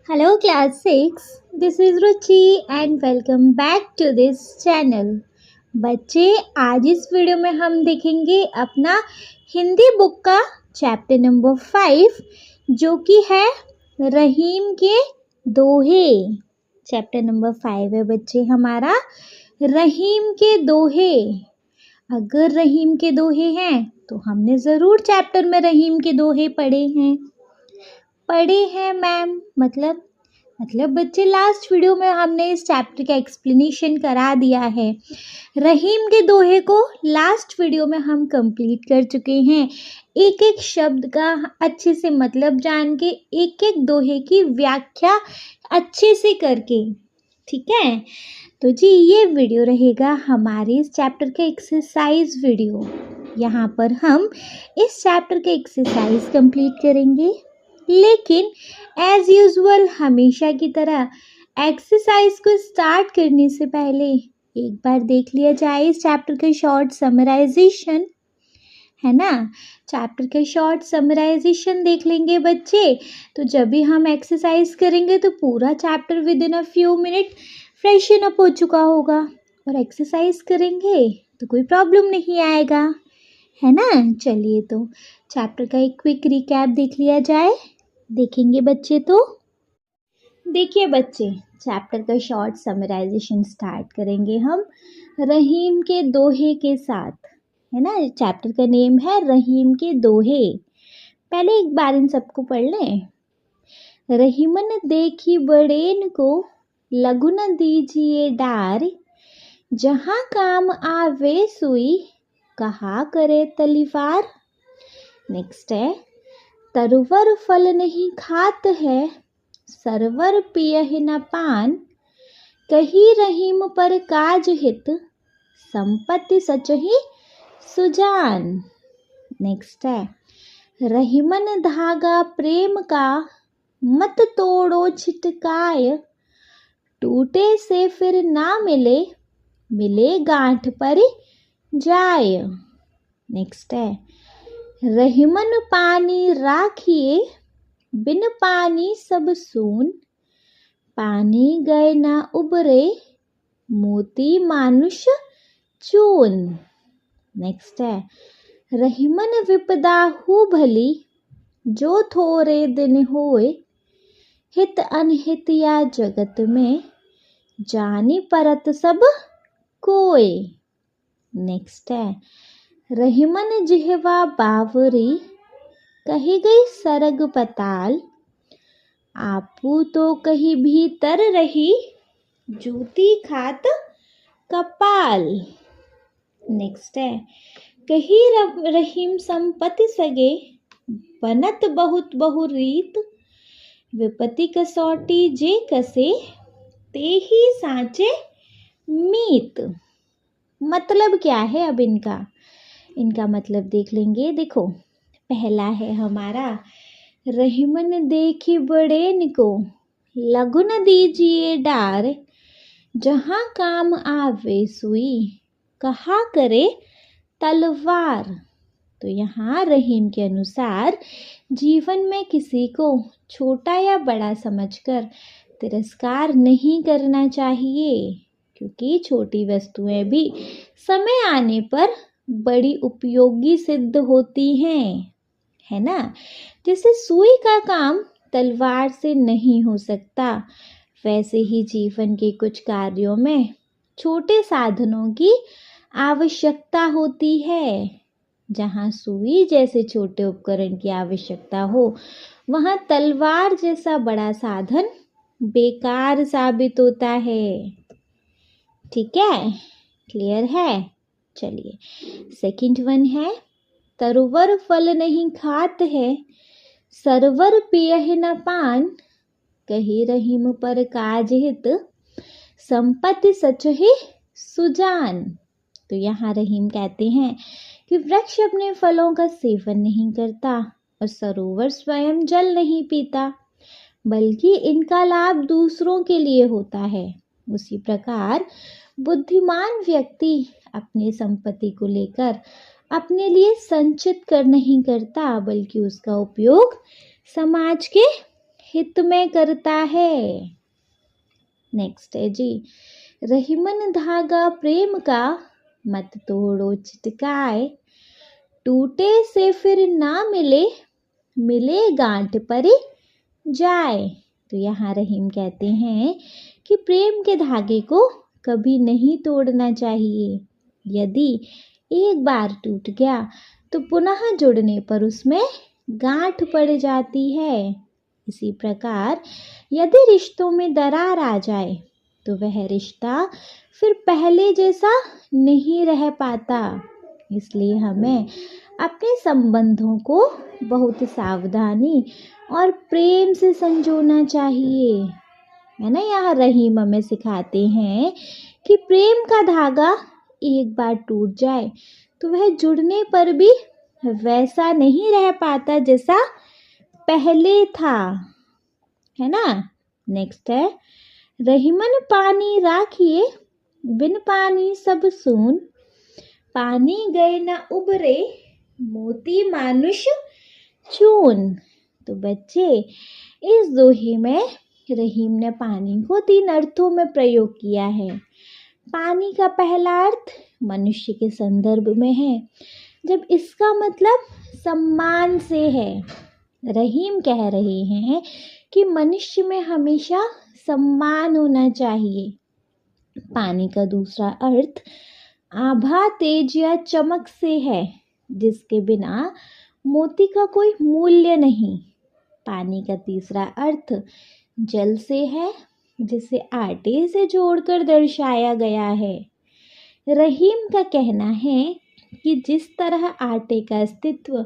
Hello class 6, this is Ruchi and welcome back to this channel। बच्चे आज इस video में हम देखेंगे अपना हिंदी बुक का चैप्टर नंबर 5 जो कि है रहीम के दोहे। चैप्टर नंबर 5 है बच्चे हमारा रहीम के दोहे। अगर रहीम के दोहे हैं तो हमने ज़रूर चैप्टर में रहीम के दोहे पढ़े हैं मैम। मतलब बच्चे लास्ट वीडियो में हमने इस चैप्टर का एक्सप्लेनेशन करा दिया है। रहीम के दोहे को लास्ट वीडियो में हम कंप्लीट कर चुके हैं। एक एक शब्द का अच्छे से मतलब जान के एक एक दोहे की व्याख्या अच्छे से करके, ठीक है। तो जी ये वीडियो रहेगा हमारे इस चैप्टर का एक्सरसाइज वीडियो। यहाँ पर हम इस चैप्टर के एक्सरसाइज कंप्लीट करेंगे, लेकिन एज यूजुअल हमेशा की तरह एक्सरसाइज को स्टार्ट करने से पहले एक बार देख लिया जाए इस चैप्टर का शॉर्ट समराइजेशन, है ना। चैप्टर का शॉर्ट समराइजेशन देख लेंगे बच्चे, तो जब भी हम एक्सरसाइज करेंगे तो पूरा chapter with in a few minute freshen up हो चुका होगा और एक्सरसाइज करेंगे तो कोई प्रॉब्लम नहीं आएगा, है ना। चलिए तो चैप्टर का एक क्विक रिकैप देख लिया जाए। देखेंगे बच्चे तो देखिए बच्चे, चैप्टर का शॉर्ट समराइजेशन स्टार्ट करेंगे हम रहीम के दोहे के साथ, है ना। चैप्टर का नेम है रहीम के दोहे। पहले एक बार इन सबको पढ़ लें। रहीमन देखी बड़ेन को लघु न दीजिए डार, जहाँ काम आवे सुई कहा करे तलवार। नेक्स्ट है, तरुवर फल नहीं खात है सरवर पियह न पान, कही रहीम पर काज हित संपत्ति सचहि सुजान। नेक्स्ट है, रहीमन धागा प्रेम का मत तोड़ो छिटकाय, टूटे से फिर ना मिले गांठ पर जाय। नेक्स्ट है, रहीमन पानी राखिए बिन पानी सब सून, पानी गए ना उबरे मोती मानुष चून। नेक्स्ट है, रहीमन विपदा हु भली जो थोड़े दिन होए, हित अनहित या जगत में जानी परत सब कोय। नेक्स्ट है, रहीमन जिहवा बावरी कही गई सरग पताल, आपू तो कहीं भीतर रही जूती खात कपाल। नेक्स्ट है, कही रहीम संपत्ति सगे बनत बहुत बहुरीत, विपत्ति कसौटी जे कसे ते ही सांचे मीत। मतलब क्या है अब इनका मतलब देख लेंगे। देखो, पहला है हमारा, रहीमन देखी बड़ेन को लघु न दीजिए डार, जहाँ काम आवे सुई कहा करे तलवार। तो यहाँ रहीम के अनुसार जीवन में किसी को छोटा या बड़ा समझकर तिरस्कार नहीं करना चाहिए, क्योंकि छोटी वस्तुएं भी समय आने पर बड़ी उपयोगी सिद्ध होती हैं, है ना। जैसे सुई का काम तलवार से नहीं हो सकता, वैसे ही जीवन के कुछ कार्यों में छोटे साधनों की आवश्यकता होती है। जहाँ सुई जैसे छोटे उपकरण की आवश्यकता हो, वहाँ तलवार जैसा बड़ा साधन बेकार साबित होता है। ठीक है, क्लियर है। चलिए सेकंड वन है, तरुवर फल नहीं खात है सरवर पियह न पान, कही रहीम पर काज हित संपत्ति सचहि सुजान। तो यहाँ रहीम कहते हैं कि वृक्ष अपने फलों का सेवन नहीं करता और सरोवर स्वयं जल नहीं पीता, बल्कि इनका लाभ दूसरों के लिए होता है। उसी प्रकार बुद्धिमान व्यक्ति अपनी संपत्ति को लेकर अपने लिए संचित कर नहीं करता, बल्कि उसका उपयोग समाज के हित में करता है। नेक्स्ट है जी, रहीमन धागा प्रेम का मत तोड़ो चिटकाए, टूटे से फिर ना मिले, मिले गांठ पर जाए। तो यहाँ रहीम कहते हैं कि प्रेम के धागे को कभी नहीं तोड़ना चाहिए। यदि एक बार टूट गया तो पुनः जुड़ने पर उसमें गांठ पड़ जाती है। इसी प्रकार यदि रिश्तों में दरार आ जाए तो वह रिश्ता फिर पहले जैसा नहीं रह पाता। इसलिए हमें अपने संबंधों को बहुत सावधानी और प्रेम से संजोना चाहिए, है ना। यहाँ रहीम हमें सिखाते हैं कि प्रेम का धागा एक बार टूट जाए तो वह जुड़ने पर भी वैसा नहीं रह पाता जैसा पहले था, है ना। नेक्स्ट है, रहीमन पानी राखिए, बिन पानी सब सून, पानी गए न उबरे, मोती मानुष चून। तो बच्चे, इस दोहे में रहीम ने पानी को 3 अर्थों में प्रयोग किया है। पानी का पहला अर्थ मनुष्य के संदर्भ में है, जब इसका मतलब सम्मान से है। रहीम कह रहे हैं कि मनुष्य में हमेशा सम्मान होना चाहिए। पानी का दूसरा अर्थ आभा, तेज या चमक से है, जिसके बिना मोती का कोई मूल्य नहीं। पानी का तीसरा अर्थ जल से है, जिसे आटे से जोड़कर दर्शाया गया है। रहीम का कहना है कि जिस तरह आटे का अस्तित्व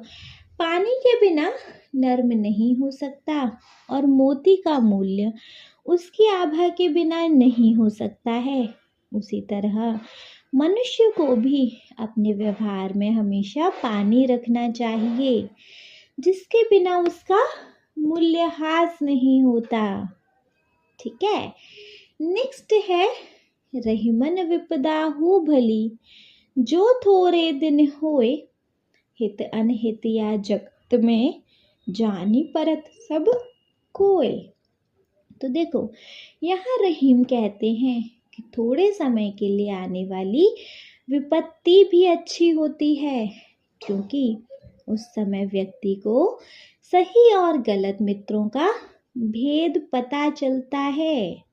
पानी के बिना नर्म नहीं हो सकता और मोती का मूल्य उसकी आभा के बिना नहीं हो सकता है, उसी तरह मनुष्य को भी अपने व्यवहार में हमेशा पानी रखना चाहिए, जिसके बिना उसका मूल्यह्रास नहीं होता। ठीक है। नेक्स्ट है, रहीमन विपदा हो भली, जो थोड़े दिन होए, हित अनहित या जगत में, जानी परत सब कोय। तो देखो, यहाँ रहीम कहते हैं कि थोड़े समय के लिए आने वाली विपत्ति भी अच्छी होती है, क्योंकि उस समय व्यक्ति को सही और गलत मित्रों का भेद पता चलता है।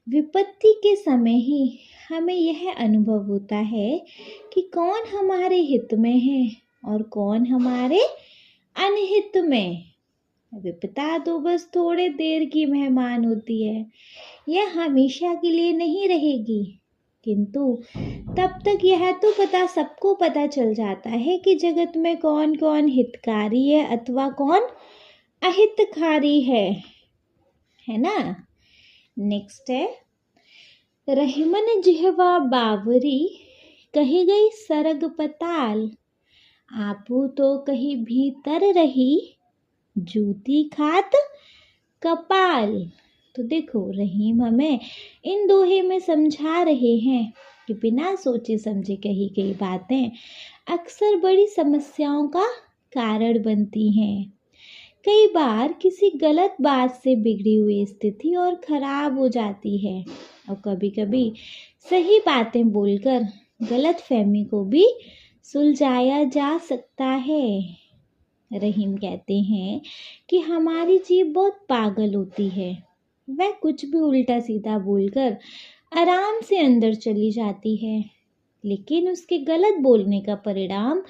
विपत्ति के समय ही हमें यह अनुभव होता है कि कौन हमारे हित में है और कौन हमारे अनहित में। विपदा तो बस थोड़े देर की मेहमान होती है, यह हमेशा के लिए नहीं रहेगी, किंतु तब तक यह तो सबको पता चल जाता है कि जगत में कौन कौन हितकारी है अथवा कौन अहितकारी है ना। नेक्स्ट है, रहीमन जिहवा बावरी, कही गई सरग पताल, आपू तो कहीं भीतर रही, जूती खात कपाल। तो देखो, रहीम हमें इन दोहे में समझा रहे हैं कि बिना सोचे समझे कही गई बातें अक्सर बड़ी समस्याओं का कारण बनती हैं। कई बार किसी गलत बात से बिगड़ी हुई स्थिति और खराब हो जाती है, और कभी कभी सही बातें बोलकर गलत फहमी को भी सुलझाया जा सकता है। रहीम कहते हैं कि हमारी जीभ बहुत पागल होती है, वह कुछ भी उल्टा सीधा बोलकर आराम से अंदर चली जाती है, लेकिन उसके गलत बोलने का परिणाम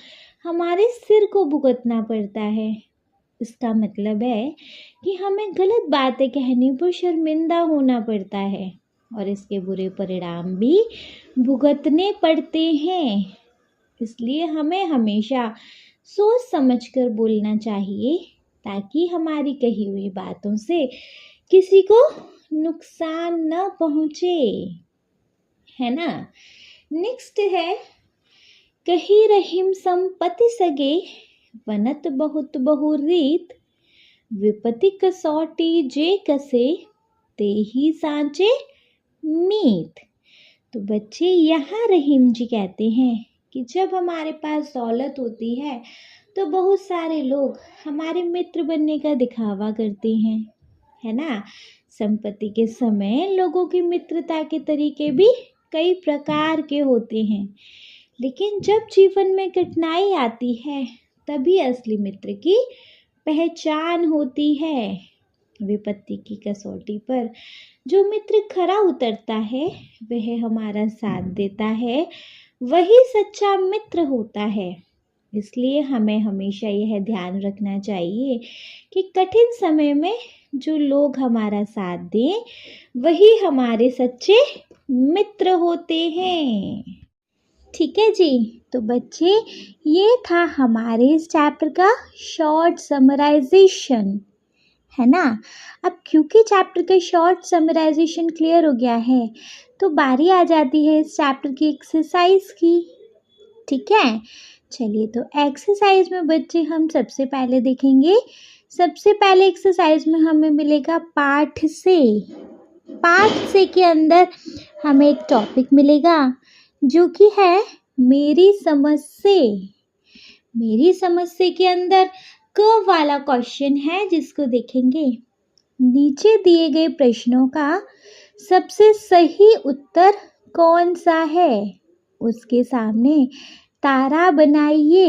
हमारे सिर को भुगतना पड़ता है। इसका मतलब है कि हमें गलत बातें कहने पर शर्मिंदा होना पड़ता है और इसके बुरे परिणाम भी भुगतने पड़ते हैं। इसलिए हमें हमेशा सोच समझकर बोलना चाहिए, ताकि हमारी कही हुई बातों से किसी को नुकसान न पहुँचे, है ना। नेक्स्ट है, कही रहीम संपत्ति सगे, बनत बहुत बहु रीत, विपत्ति कसौटी जे कसे, ते ही सांचे मीत। तो बच्चे, यहाँ रहीम जी कहते हैं कि जब हमारे पास दौलत होती है तो बहुत सारे लोग हमारे मित्र बनने का दिखावा करते हैं, है ना। संपत्ति के समय लोगों की मित्रता के तरीके भी कई प्रकार के होते हैं, लेकिन जब जीवन में कठिनाई आती है तभी असली मित्र की पहचान होती है। विपत्ति की कसौटी पर जो मित्र खरा उतरता है, वह हमारा साथ देता है, वही सच्चा मित्र होता है। इसलिए हमें हमेशा यह ध्यान रखना चाहिए कि कठिन समय में जो लोग हमारा साथ दें, वही हमारे सच्चे मित्र होते हैं। ठीक है जी, तो बच्चे ये था हमारे इस चैप्टर का शॉर्ट समराइजेशन, है ना। अब क्योंकि चैप्टर का शॉर्ट समराइजेशन क्लियर हो गया है, तो बारी आ जाती है इस चैप्टर की एक्सरसाइज की। ठीक है, चलिए तो एक्सरसाइज में बच्चे हम सबसे पहले देखेंगे। सबसे पहले एक्सरसाइज में हमें मिलेगा पाठ से। पाठ से के अंदर हमें एक टॉपिक मिलेगा जो कि है मेरी समझ से। मेरी समझ से के अंदर क वाला क्वेश्चन है जिसको देखेंगे। नीचे दिए गए प्रश्नों का सबसे सही उत्तर कौन सा है, उसके सामने तारा बनाइए।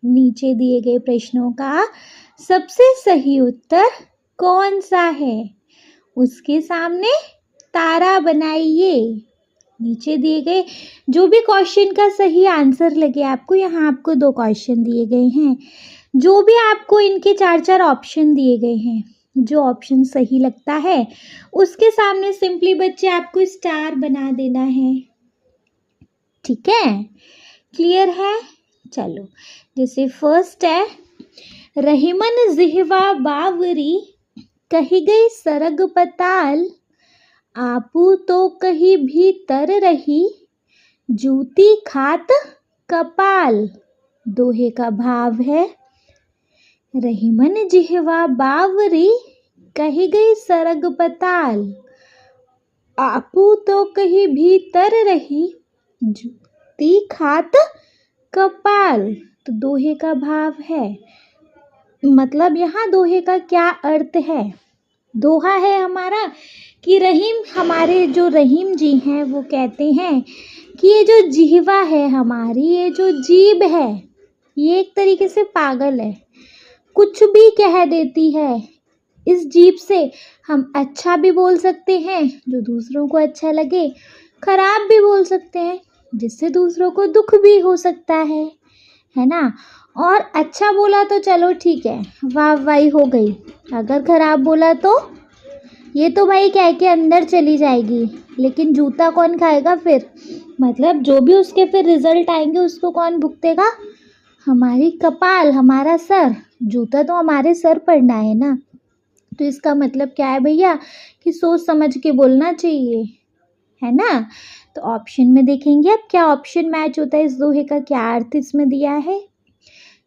नीचे दिए गए प्रश्नों का सबसे सही उत्तर कौन सा है, उसके सामने तारा बनाइए। नीचे दिए गए जो भी क्वेश्चन का सही आंसर लगे आपको, यहाँ आपको 2 क्वेश्चन दिए गए हैं, जो भी आपको इनके 4-4 ऑप्शन दिए गए हैं, जो ऑप्शन सही लगता है उसके सामने सिंपली बच्चे आपको स्टार बना देना है। ठीक है, क्लियर है। चलो, जैसे फर्स्ट है, रहीमन जिहवा बावरी कही गई सरग पताल, आपू तो कहीं भीतर रही, जूती खात कपाल। दोहे का भाव है, रहीमन जिहवा बावरी कही गई सरग पताल, आपू तो कहीं भीतर रही, जूती खात कपाल। तो दोहे का भाव है, मतलब यहाँ दोहे का क्या अर्थ है। दोहा है हमारा कि रहीम, हमारे जो रहीम जी हैं वो कहते हैं कि ये जो जिह्वा है हमारी, ये जो जीभ है, ये एक तरीके से पागल है, कुछ भी कह देती है। इस जीभ से हम अच्छा भी बोल सकते हैं जो दूसरों को अच्छा लगे, खराब भी बोल सकते हैं जिससे दूसरों को दुख भी हो सकता है ना। और अच्छा बोला तो चलो ठीक है, वाह वाही हो गई, अगर खराब बोला तो ये तो भाई कह के अंदर चली जाएगी, लेकिन जूता कौन खाएगा फिर, मतलब जो भी उसके फिर रिजल्ट आएंगे उसको कौन भुगतेगा, हमारी कपाल, हमारा सर। जूता तो हमारे सर पड़ना है ना। तो इसका मतलब क्या है भैया कि सोच समझ के बोलना चाहिए, है ना। तो ऑप्शन में देखेंगे अब क्या ऑप्शन मैच होता है, इस दोहे का क्या अर्थ इसमें दिया है।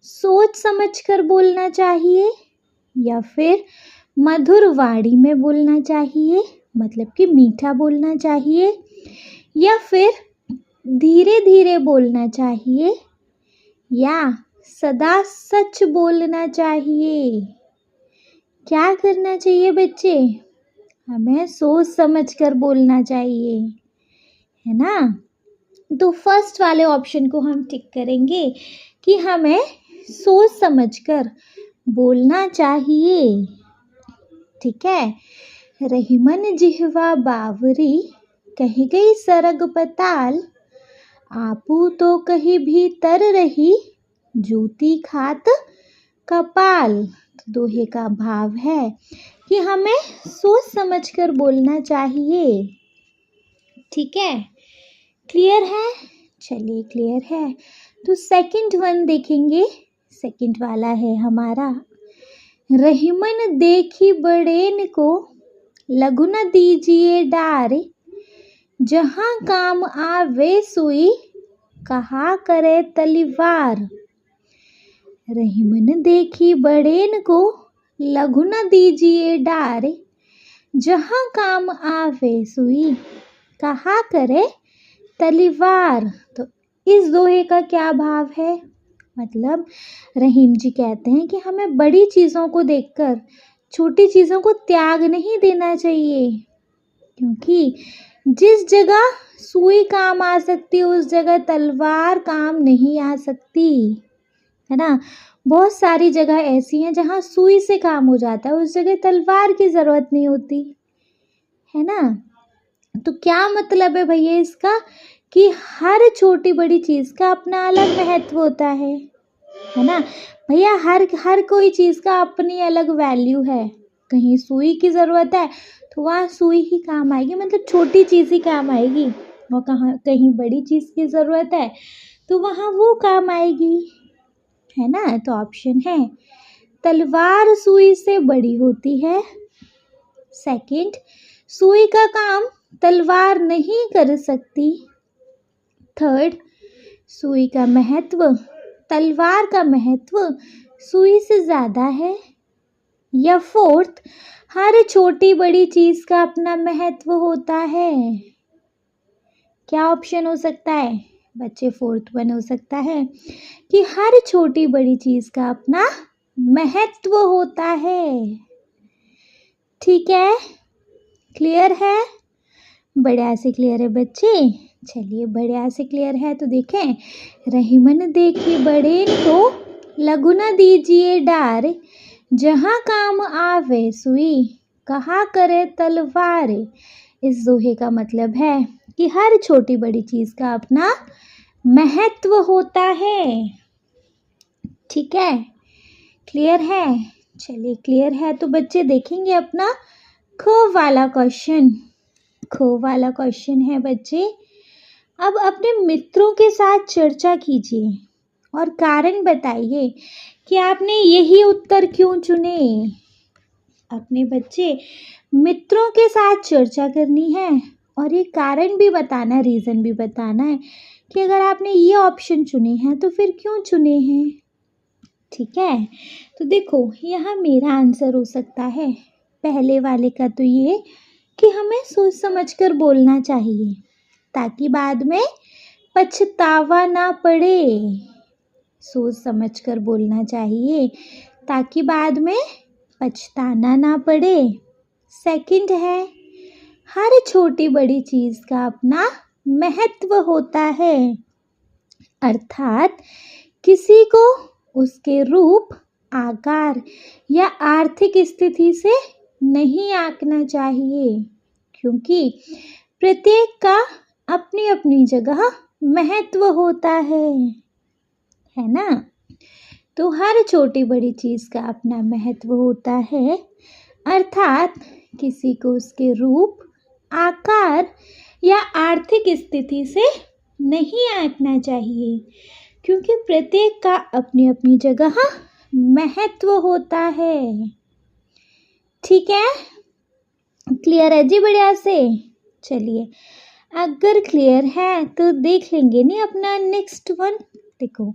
सोच समझ कर बोलना चाहिए, या फिर मधुर वाणी में बोलना चाहिए, मतलब कि मीठा बोलना चाहिए, या फिर धीरे धीरे बोलना चाहिए, या सदा सच बोलना चाहिए। क्या करना चाहिए बच्चे, हमें सोच समझ कर बोलना चाहिए, है ना। तो फर्स्ट वाले ऑप्शन को हम टिक करेंगे कि हमें सोच समझकर बोलना चाहिए। ठीक है, रहीमन जिह्वा बावरी कही गई सरग पताल, आपू तो कहीं भीतर रही, जूती खात कपाल। दोहे का भाव है कि हमें सोच समझकर बोलना चाहिए। ठीक है, क्लियर है। चलिए क्लियर है, तो सेकंड वन देखेंगे। सेकंड वाला है हमारा, रहीमन देखी बड़ेन को, लघु न दीजिए डार, जहाँ काम आवे सुई, कहा करे तलवार। रहीमन देखी बड़ेन को, लघु न दीजिए डार, जहाँ काम आवे सुई, कहा करे तलवार। तो इस दोहे का क्या भाव है, मतलब रहीम जी कहते हैं कि हमें बड़ी चीज़ों को देखकर छोटी चीज़ों को त्याग नहीं देना चाहिए, क्योंकि जिस जगह सुई काम आ सकती है उस जगह तलवार काम नहीं आ सकती, है ना। बहुत सारी जगह ऐसी हैं जहाँ सुई से काम हो जाता है, उस जगह तलवार की ज़रूरत नहीं होती, है ना। तो क्या मतलब है भैया इसका, कि हर छोटी बड़ी चीज़ का अपना अलग महत्व होता है ना भैया। हर कोई चीज़ का अपनी अलग वैल्यू है। कहीं सुई की ज़रूरत है तो वहाँ सुई ही काम आएगी, मतलब छोटी चीज़ ही काम आएगी, और कहीं बड़ी चीज़ की ज़रूरत है तो वहाँ वो काम आएगी, है ना। तो ऑप्शन है तलवार सुई से बड़ी होती है। सेकंड, सुई का काम तलवार नहीं कर सकती। थर्ड, सुई का महत्व तलवार का महत्व सुई से ज़्यादा है। या फोर्थ, हर छोटी बड़ी चीज़ का अपना महत्व होता है। क्या ऑप्शन हो सकता है बच्चे? फोर्थ वन हो सकता है कि हर छोटी बड़ी चीज़ का अपना महत्व होता है। ठीक है, क्लियर है? बढ़िया से क्लियर है बच्चे। चलिए बढ़िया से क्लियर है तो देखें, रहीमन देखी बड़े को लघु न दीजिए डार, जहाँ काम आवे सुई कहा करे तलवार। इस दोहे का मतलब है कि हर छोटी बड़ी चीज़ का अपना महत्व होता है। ठीक है, क्लियर है? चलिए क्लियर है तो बच्चे देखेंगे अपना खो वाला क्वेश्चन। खो वाला क्वेश्चन है बच्चे, अब अपने मित्रों के साथ चर्चा कीजिए और कारण बताइए कि आपने यही उत्तर क्यों चुने। अपने बच्चे मित्रों के साथ चर्चा करनी है और ये कारण भी बताना है, रीज़न भी बताना है कि अगर आपने ये ऑप्शन चुने हैं तो फिर क्यों चुने हैं। ठीक है, तो देखो यहाँ मेरा आंसर हो सकता है पहले वाले का, तो ये कि हमें सोच समझ कर बोलना चाहिए ताकि बाद में पछतावा ना पड़े। सोच समझ कर बोलना चाहिए ताकि बाद में पछताना ना पड़े। सेकंड है, हर छोटी बड़ी चीज़ का अपना महत्व होता है, अर्थात किसी को उसके रूप, आकार या आर्थिक स्थिति से नहीं आंकना चाहिए, क्योंकि प्रत्येक का अपनी अपनी जगह महत्व होता है ना। तो हर छोटी बड़ी चीज़ का अपना महत्व होता है, अर्थात किसी को उसके रूप, आकार या आर्थिक स्थिति से नहीं आंकना चाहिए, क्योंकि प्रत्येक का अपनी अपनी जगह महत्व होता है। ठीक है, क्लियर है जी? बढ़िया से। चलिए अगर क्लियर है तो देख लेंगे नहीं अपना नेक्स्ट वन। देखो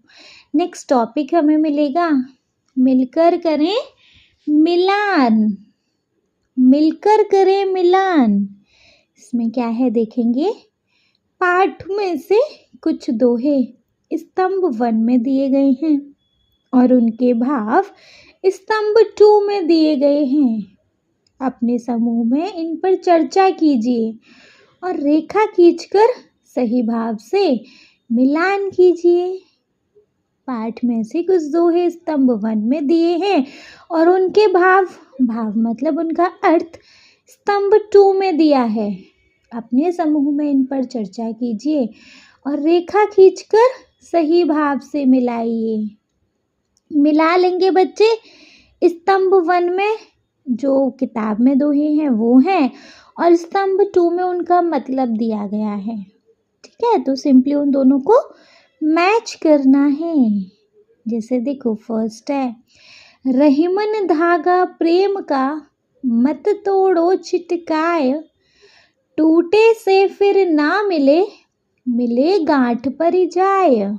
नेक्स्ट टॉपिक हमें मिलेगा मिलकर करें मिलान। मिलकर करें मिलान, इसमें क्या है देखेंगे। पाठ में से कुछ दोहे स्तंभ 1 में दिए गए हैं और उनके भाव स्तंभ 2 में दिए गए हैं। अपने समूह में इन पर चर्चा कीजिए और रेखा खींचकर सही भाव से मिलान कीजिए। पाठ में से कुछ दोहे स्तंभ 1 में दिए हैं और उनके भाव मतलब उनका अर्थ स्तंभ 2 में दिया है। अपने समूह में इन पर चर्चा कीजिए और रेखा खींचकर सही भाव से मिलाइए। मिला लेंगे बच्चे। स्तंभ 1 में जो किताब में दोहे हैं वो हैं और स्तंभ 2 में उनका मतलब दिया गया है। ठीक है, तो सिंपली उन दोनों को मैच करना है। जैसे देखो फर्स्ट है, रहीमन धागा प्रेम का मत तोड़ो छिटकाय, टूटे से फिर ना मिले, मिले गांठ पर जाए।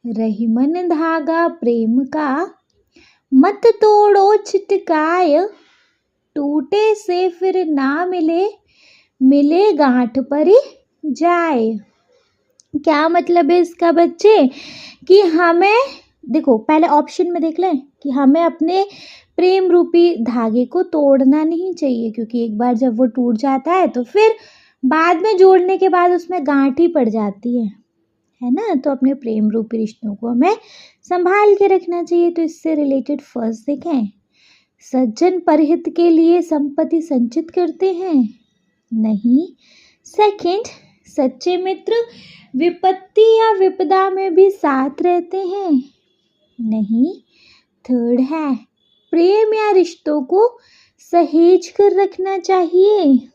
रहीमन धागा प्रेम का मत तोड़ो छिटकाय, टूटे से फिर ना मिले, मिले गांठ पर जाए। क्या मतलब है इसका बच्चे? कि हमें देखो पहले ऑप्शन में देख लें कि हमें अपने प्रेम रूपी धागे को तोड़ना नहीं चाहिए, क्योंकि एक बार जब वो टूट जाता है तो फिर बाद में जोड़ने के बाद उसमें गांठ ही पड़ जाती है ना। तो अपने प्रेम रूपी रिश्तों को हमें संभाल के रखना चाहिए। तो इससे रिलेटेड फर्स्ट देखें, सज्जन परहित के लिए संपत्ति संचित करते हैं, नहीं। सेकंड, सच्चे मित्र विपत्ति या विपदा में भी साथ रहते हैं, नहीं। थर्ड है, प्रेम या रिश्तों को सहेज कर रखना चाहिए,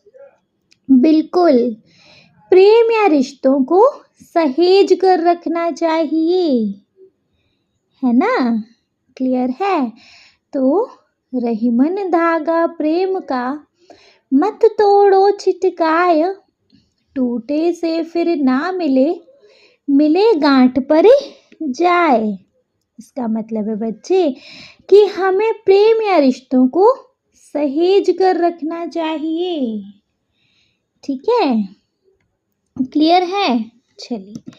बिल्कुल, प्रेम या रिश्तों को सहेज कर रखना चाहिए, है ना। क्लियर है। तो रहीमन धागा प्रेम का, मत तोड़ो छिटकाय, टूटे से फिर ना मिले, मिले गांठ पर जाए। इसका मतलब है बच्चे कि हमें प्रेम या रिश्तों को सहेज कर रखना चाहिए, ठीक है। क्लियर है। चलिए,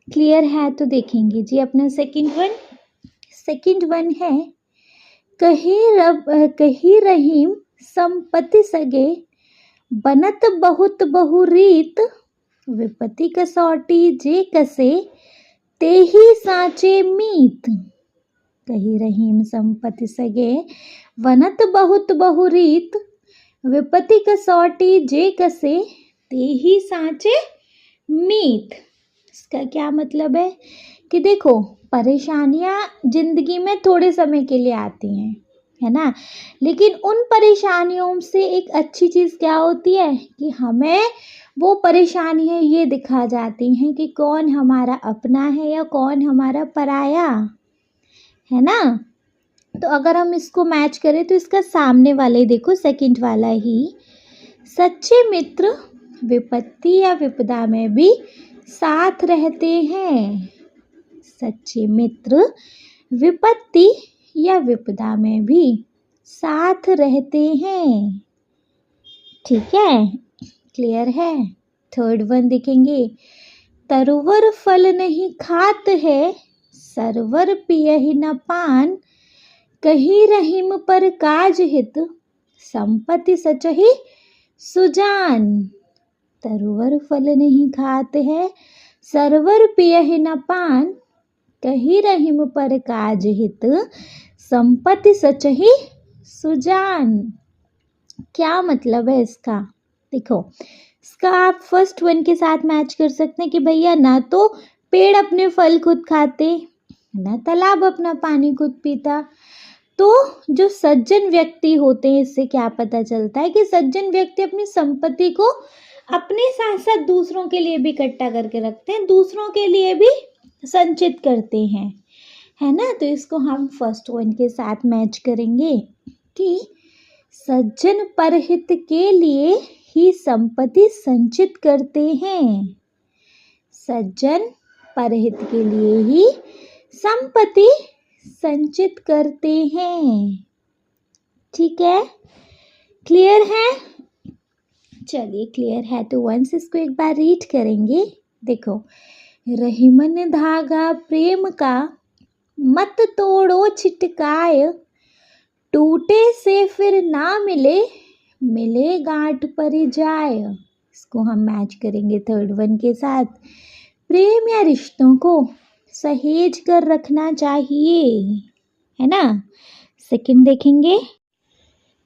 क्लियर है तो देखेंगे जी अपना सेकंड वन है, कही रहीम संपत्ति सगे, बनत बहुत बहुरीत, विपत्ति कसौटी जे कसे, ते ही साचे मीत। कही रहीम संपत्ति सगे, बनत बहुत बहुरीत, विपत्ति कसौटी जे कसे, ते ही साचे मीत। इसका क्या मतलब है कि देखो, परेशानियां जिंदगी में थोड़े समय के लिए आती हैं, है ना, लेकिन उन परेशानियों से एक अच्छी चीज़ क्या होती है कि हमें वो परेशानियां ये दिखा जाती हैं कि कौन हमारा अपना है या कौन हमारा पराया, है ना। तो अगर हम इसको मैच करें तो इसका सामने वाले देखो, सेकंड वाला ही, सच्चे मित्र विपत्ति या विपदा में भी साथ रहते हैं, सच्चे मित्र विपत्ति या विपदा में भी साथ रहते हैं, ठीक है। क्लियर है। थर्ड वन देखेंगे, तरुवर फल नहीं खात है, सरवर पियहि न पान, कही रहीम पर काज हित, संपत्ति सचहि सुजान। तरुवर फल नहीं खात है, सरवर पियहि न पान, कही रहीम पर काज हित, संपत्ति सचहि सुजान। क्या मतलब है इसका? देखो, इसका आप फर्स्ट वन के साथ मैच कर सकते हैं कि भैया ना तो पेड़ अपने फल खुद खाते, ना तालाब अपना पानी खुद पीता। तो जो सज्जन व्यक्ति होते हैं, इससे क्या पता चलता है कि सज्जन व्यक्ति अपनी संपत्ति को अपने साथ साथ दूसरों के लिए भी इकट्ठा करके रखते हैं, दूसरों के लिए भी संचित करते हैं, है ना। तो इसको हम फर्स्ट वन के साथ मैच करेंगे कि सज्जन परहित के लिए ही संपत्ति संचित करते हैं, सज्जन परहित के लिए ही संपत्ति संचित करते हैं, ठीक है। क्लियर है। चलिए, क्लियर है तो वंस इसको एक बार रीड करेंगे। देखो, रहीमन धागा प्रेम का, मत तोड़ो छिटकाय, टूटे से फिर ना मिले, मिले गांठ पर जाए। इसको हम मैच करेंगे थर्ड वन के साथ, प्रेम या रिश्तों को सहेज कर रखना चाहिए, है ना। सेकंड देखेंगे।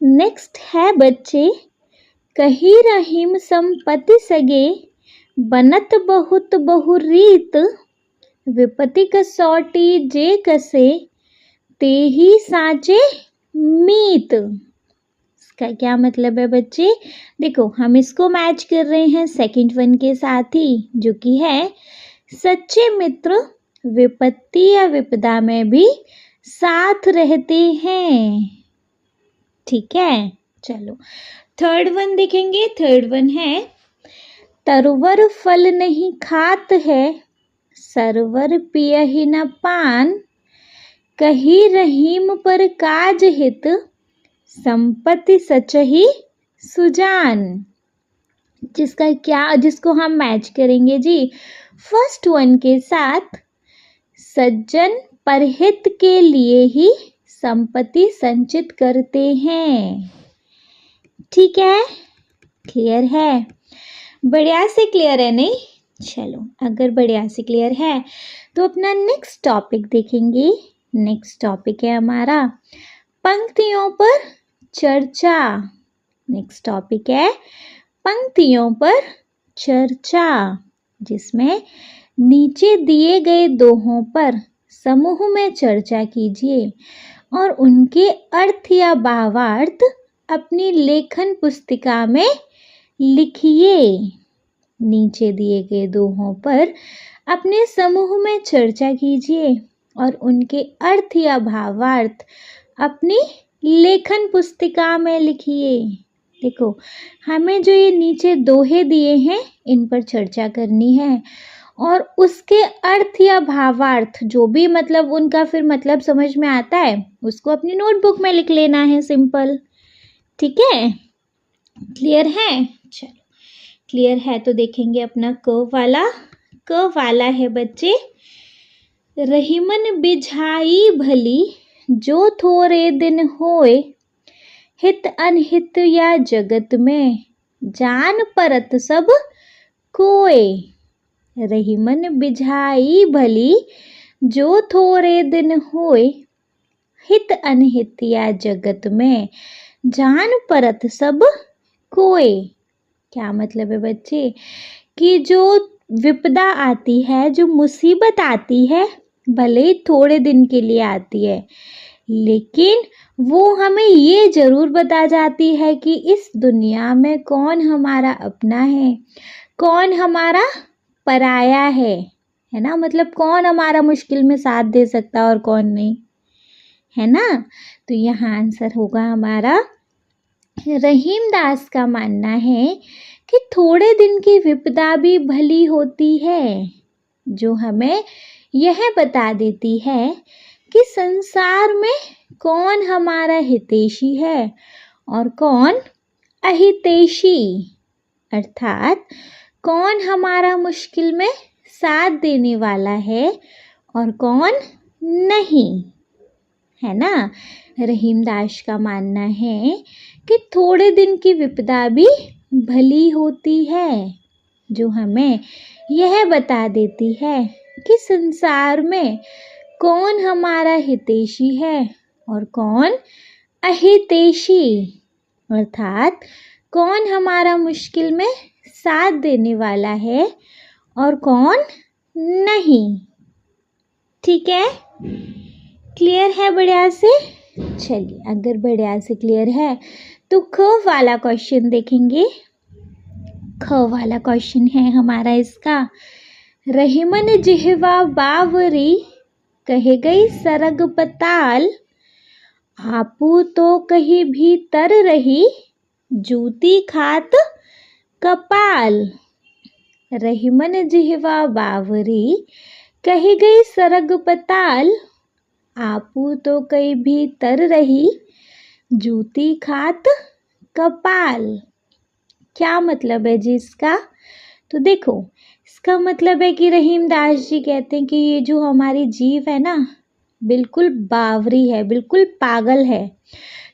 नेक्स्ट है बच्चे, कही रहीम संपत्ति सगे, बनत बहुत बहुरीत, विपत्ति कसौटी जे कसे, ते ही साचे मीत। इसका क्या मतलब है बच्चे? देखो, हम इसको मैच कर रहे हैं सेकंड वन के साथ ही, जो कि है सच्चे मित्र विपत्ति या विपदा में भी साथ रहते हैं, ठीक है। चलो, थर्ड वन देखेंगे। थर्ड वन है, तरुवर फल नहीं खात है, सरवर पियहि न पान, कही रहीम पर काज हित, संपत्ति सचहि सुजान। जिसको हम मैच करेंगे जी फर्स्ट वन के साथ, सज्जन परहित के लिए ही संपत्ति संचित करते हैं। ठीक है, क्लियर है? बढ़िया से क्लियर है नहीं? चलो, अगर बढ़िया से क्लियर है तो अपना नेक्स्ट टॉपिक देखेंगे। नेक्स्ट टॉपिक है हमारा पंक्तियों पर चर्चा। नेक्स्ट टॉपिक है पंक्तियों पर चर्चा, जिसमें नीचे दिए गए दोहों पर समूह में चर्चा कीजिए और उनके अर्थ या भावार्थ अपनी लेखन पुस्तिका में लिखिए। नीचे दिए गए दोहों पर अपने समूह में चर्चा कीजिए और उनके अर्थ या भावार्थ अपनी लेखन पुस्तिका में लिखिए। देखो, हमें जो ये नीचे दोहे दिए हैं इन पर चर्चा करनी है और उसके अर्थ या भावार्थ जो भी मतलब उनका फिर मतलब समझ में आता है उसको अपनी नोटबुक में लिख लेना है, सिंपल। ठीक है, क्लियर है? चलो, क्लियर है तो देखेंगे अपना क वाला। क वाला है बच्चे, रहीमन बिझाई भली जो थोड़े दिन होए, हित अनहित या जगत में जान परत सब कोय। रहीमन बिझाई भली जो थोड़े दिन होए, हित अनहित या जगत में जान परत सब कोय। क्या मतलब है बच्चे कि जो विपदा आती है, जो मुसीबत आती है, भले ही थोड़े दिन के लिए आती है, लेकिन वो हमें ये ज़रूर बता जाती है कि इस दुनिया में कौन हमारा अपना है, कौन हमारा पराया है ना? मतलब कौन हमारा मुश्किल में साथ दे सकता और कौन नहीं, है ना? तो यहाँ आंसर होगा हमारा। रहीम दास का मानना है कि थोड़े दिन की विपदा भी भली होती है, जो हमें यह बता देती है कि संसार में कौन हमारा हितैषी है और कौन अहितैषी, अर्थात कौन हमारा मुश्किल में साथ देने वाला है और कौन नहीं, है ना? रहीम दास का मानना है कि थोड़े दिन की विपदा भी भली होती है, जो हमें यह बता देती है कि संसार में कौन हमारा हितैषी है और कौन अहितैषी, अर्थात कौन हमारा मुश्किल में साथ देने वाला है और कौन नहीं। ठीक है, क्लियर है बढ़िया से? चलिए, अगर बढ़िया से क्लियर है तो ख वाला क्वेश्चन देखेंगे। ख वाला क्वेश्चन है हमारा इसका, रहीमन जिहवा बावरी कहे गई सरग पताल, आपू तो कहीं भी तर रही जूती खात कपाल। रहीमन जिहवा बावरी कही गई सरग पताल, आपू तो कहीं भी तर रही जूती खात कपाल। क्या मतलब है जी इसका? तो देखो, इसका मतलब है कि रहीम दास जी कहते हैं कि ये जो हमारी जीव है ना, बिल्कुल बावरी है, बिल्कुल पागल है,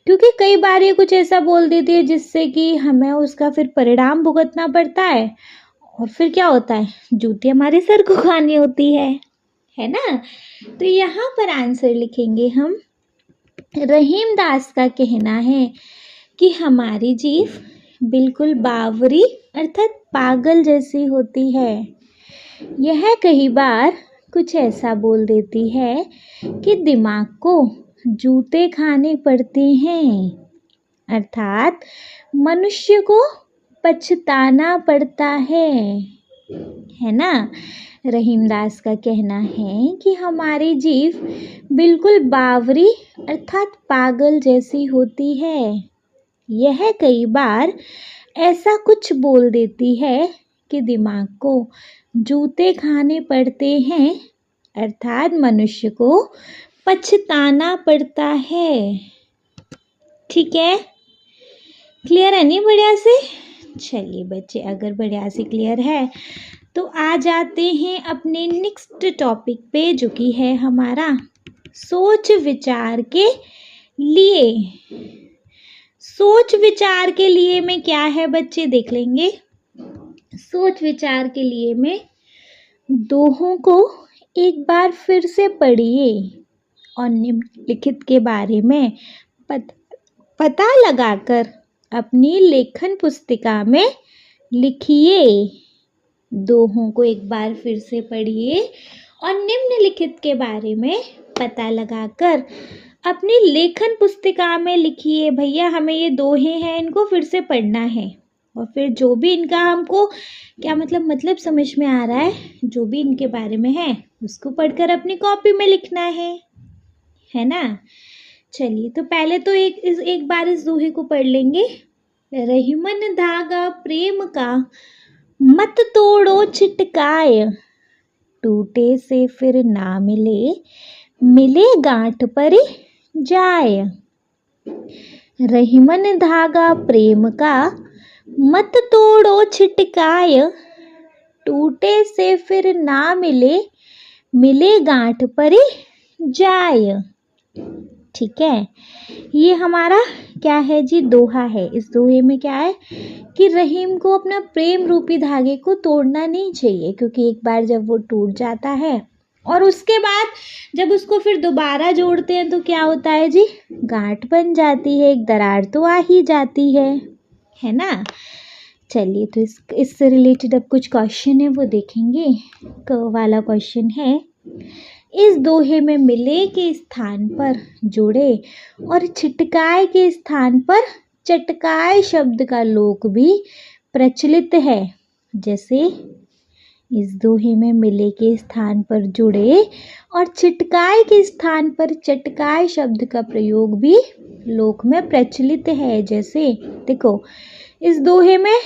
क्योंकि कई बार ये कुछ ऐसा बोल देती है जिससे कि हमें उसका फिर परिणाम भुगतना पड़ता है और फिर क्या होता है, जूती हमारे सर को खानी होती है ना? तो यहाँ पर आंसर लिखेंगे हम। रहीम दास का कहना है कि हमारी जीव बिल्कुल बावरी अर्थात पागल जैसी होती है। यह कई बार कुछ ऐसा बोल देती है कि दिमाग को जूते खाने पड़ते हैं, अर्थात मनुष्य को पछताना पड़ता है ना? रहीम दास का कहना है कि हमारी जीव बिल्कुल बावरी अर्थात पागल जैसी होती है। यह कई बार ऐसा कुछ बोल देती है कि दिमाग को जूते खाने पड़ते हैं, अर्थात मनुष्य को पछताना पड़ता है। ठीक है, क्लियर है नहीं बढ़िया से? चलिए बच्चे, अगर बढ़िया से क्लियर है तो आ जाते हैं अपने नेक्स्ट टॉपिक पे, जो कि है हमारा सोच विचार के लिए। सोच विचार के लिए में क्या है बच्चे, देख लेंगे। सोच विचार के लिए में दोहों को एक बार फिर से पढ़िए और निम्नलिखित के बारे में पता लगाकर अपनी लेखन पुस्तिका में लिखिए। दोहों को एक बार फिर से पढ़िए और निम्नलिखित के बारे में पता लगाकर अपनी लेखन पुस्तिका में लिखिए। भैया हमें ये दोहे हैं, इनको फिर से पढ़ना है और फिर जो भी इनका हमको क्या मतलब समझ में आ रहा है, जो भी इनके बारे में है उसको पढ़कर अपनी कॉपी में लिखना है ना। चलिए तो पहले तो एक बार इस दोहे को पढ़ लेंगे। रहीमन धागा प्रेम का मत तोड़ो छिटकाए, टूटे से फिर ना मिले गांठ पर जाए। रहीमन धागा प्रेम का मत तोड़ो छिटकाए, टूटे से फिर ना मिले गांठ पर जाए। ठीक है, ये हमारा क्या है जी, दोहा है। इस दोहे में क्या है कि रहीम को अपना प्रेम रूपी धागे को तोड़ना नहीं चाहिए, क्योंकि एक बार जब वो टूट जाता है और उसके बाद जब उसको फिर दोबारा जोड़ते हैं तो क्या होता है जी, गांठ बन जाती है, एक दरार तो आ ही जाती है ना। चलिए तो इससे रिलेटेड अब कुछ क्वेश्चन है वो देखेंगे। क वाला क्वेश्चन है, इस दोहे में मिले के स्थान पर जुड़े और छिटकाए के स्थान पर चटकाए शब्द का लोक भी प्रचलित है। जैसे इस दोहे में मिले के स्थान पर जुड़े और छिटकाए के स्थान पर चटकाए शब्द का प्रयोग भी लोक में प्रचलित है। जैसे देखो, इस दोहे में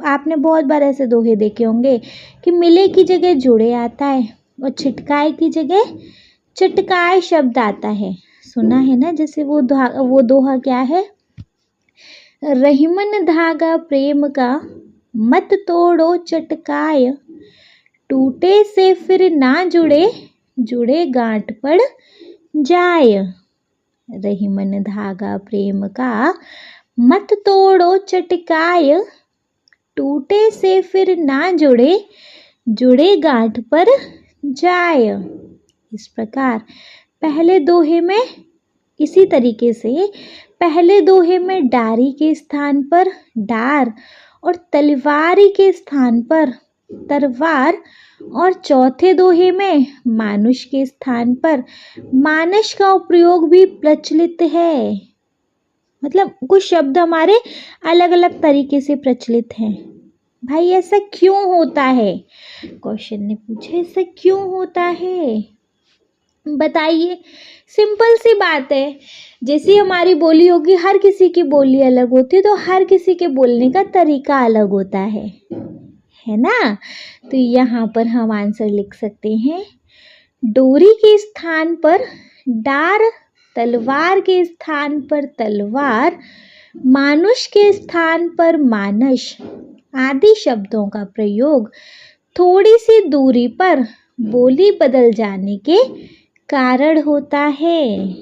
आपने बहुत बार ऐसे दोहे देखे होंगे कि मिले की जगह जुड़े आता है और छिटकाए की जगह चटकाए शब्द आता है। सुना है ना। जैसे वो दोहा क्या है, रहीमन धागा प्रेम का मत तोड़ो चटकाए, टूटे से फिर ना जुड़े गांठ पड़ जाए। रहीमन धागा प्रेम का मत तोड़ो चटकाए, टूटे से फिर ना जुड़े गांठ पर जाए। इस प्रकार पहले दोहे में इसी तरीके से पहले दोहे में डारी के स्थान पर डार और तलवारी के स्थान पर तलवार और चौथे दोहे में मानुष के स्थान पर मानस का प्रयोग भी प्रचलित है। मतलब कुछ शब्द हमारे अलग अलग तरीके से प्रचलित हैं। भाई ऐसा क्यों होता है, क्वेश्चन ने पूछा ऐसा क्यों होता है, बताइए। सिंपल सी बात है, जैसी हमारी बोली होगी, हर किसी की बोली अलग होती है, तो हर किसी के बोलने का तरीका अलग होता है ना। तो यहाँ पर हम आंसर लिख सकते हैं, डोरी के स्थान पर डार, तलवार के स्थान पर तलवार, मानुष के स्थान पर मानस आदि शब्दों का प्रयोग थोड़ी सी दूरी पर बोली बदल जाने के कारण होता है।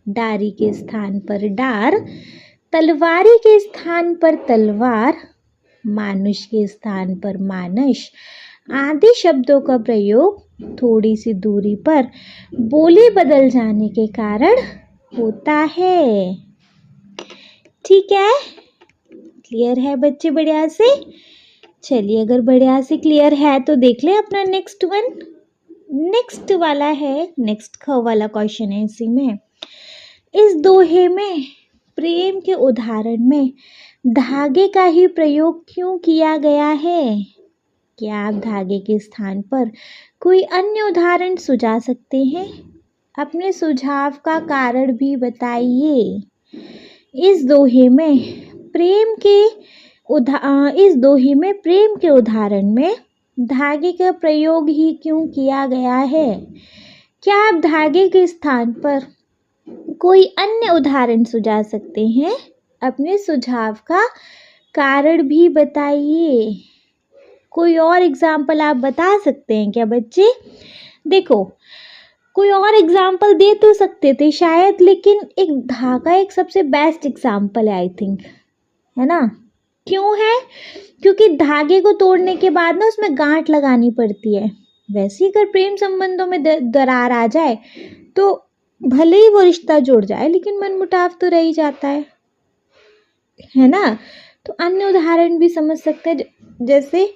डारी के स्थान पर डार, तलवारी के स्थान पर तलवार, मानुष के स्थान पर मानस आदि शब्दों का प्रयोग थोड़ी सी दूरी पर बोली बदल जाने के कारण होता है। ठीक है, क्लियर है बच्चे बढ़िया से। चलिए अगर बढ़िया से क्लियर है तो देख ले अपना नेक्स्ट वाला है, नेक्स्ट ख वाला क्वेश्चन है। इसी में इस दोहे में प्रेम के उदाहरण में धागे का ही प्रयोग क्यों किया गया है? क्या आप धागे के स्थान पर कोई अन्य उदाहरण सुझा सकते हैं? अपने सुझाव का कारण भी बताइए। इस दोहे में प्रेम के उदाहरण में धागे का प्रयोग ही क्यों किया गया है? क्या आप धागे के स्थान पर कोई अन्य उदाहरण सुझा सकते हैं? अपने सुझाव का कारण भी बताइए। कोई और एग्जाम्पल आप बता सकते हैं क्या बच्चे? देखो, कोई और एग्जाम्पल दे तो सकते थे शायद, लेकिन एक धागा एक सबसे बेस्ट एग्जाम्पल है आई थिंक, है ना। क्यों है? क्योंकि धागे को तोड़ने के बाद ना उसमें गांठ लगानी पड़ती है। वैसे ही अगर प्रेम संबंधों में दरार आ जाए तो भले ही वो रिश्ता जुड़ जाए लेकिन मनमुटाव तो रह ही जाता है ना। तो अन्य उदाहरण भी समझ सकते हैं, जैसे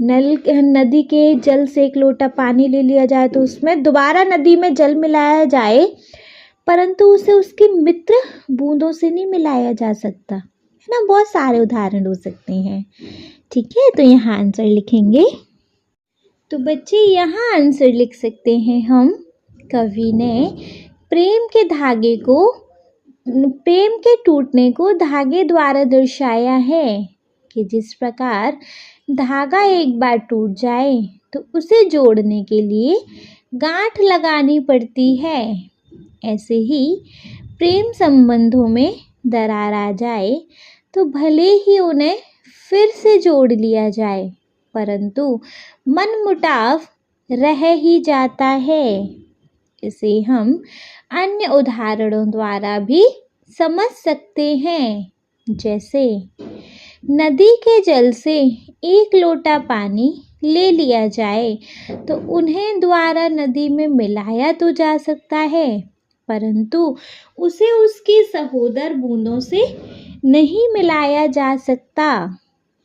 नदी के जल से एक लोटा पानी ले लिया जाए तो उसमें दोबारा नदी में जल मिलाया जाए, परंतु उसे उसकी मित्र बूंदों से नहीं मिलाया जा सकता, है ना। बहुत सारे उदाहरण हो सकते हैं। ठीक है, तो यहाँ आंसर लिखेंगे। तो बच्चे यहाँ आंसर लिख सकते हैं हम, कवि ने प्रेम के टूटने को धागे द्वारा दर्शाया है कि जिस प्रकार धागा एक बार टूट जाए तो उसे जोड़ने के लिए गांठ लगानी पड़ती है, ऐसे ही प्रेम संबंधों में दरार आ जाए तो भले ही उन्हें फिर से जोड़ लिया जाए, परंतु मनमुटाव रह ही जाता है। इसे हम अन्य उदाहरणों द्वारा भी समझ सकते हैं, जैसे नदी के जल से एक लोटा पानी ले लिया जाए तो उन्हें द्वारा नदी में मिलाया तो जा सकता है, परंतु उसे उसकी सहोदर बूंदों से नहीं मिलाया जा सकता।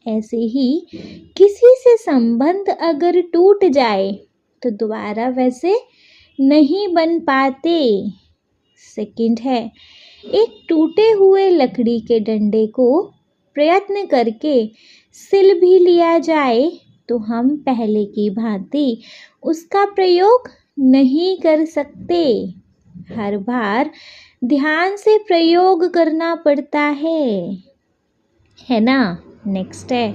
ऐसे ही किसी से संबंध अगर टूट जाए तो दोबारा वैसे नहीं बन पाते। सेकंड है, एक टूटे हुए लकड़ी के डंडे को प्रयत्न करके सिल भी लिया जाए तो हम पहले की भांति उसका प्रयोग नहीं कर सकते। हर बार ध्यान से प्रयोग करना पड़ता है ना। नेक्स्ट है,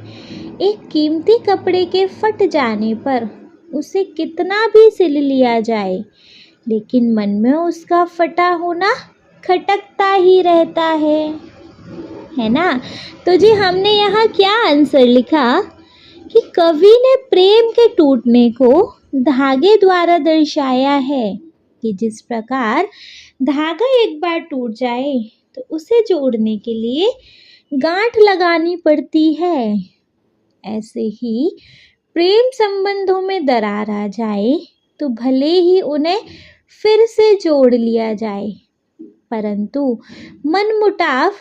एक कीमती कपड़े के फट जाने पर उसे कितना भी सिल लिया जाए लेकिन मन में उसका फटा होना खटकता ही रहता है ना। तो जी हमने यहाँ क्या आंसर लिखा कि कवि ने प्रेम के टूटने को धागे द्वारा दर्शाया है कि जिस प्रकार धागा एक बार टूट जाए तो उसे जोड़ने के लिए गांठ लगानी पड़ती है, ऐसे ही प्रेम संबंधों में दरार आ जाए तो भले ही उन्हें फिर से जोड़ लिया जाए, परंतु मनमुटाव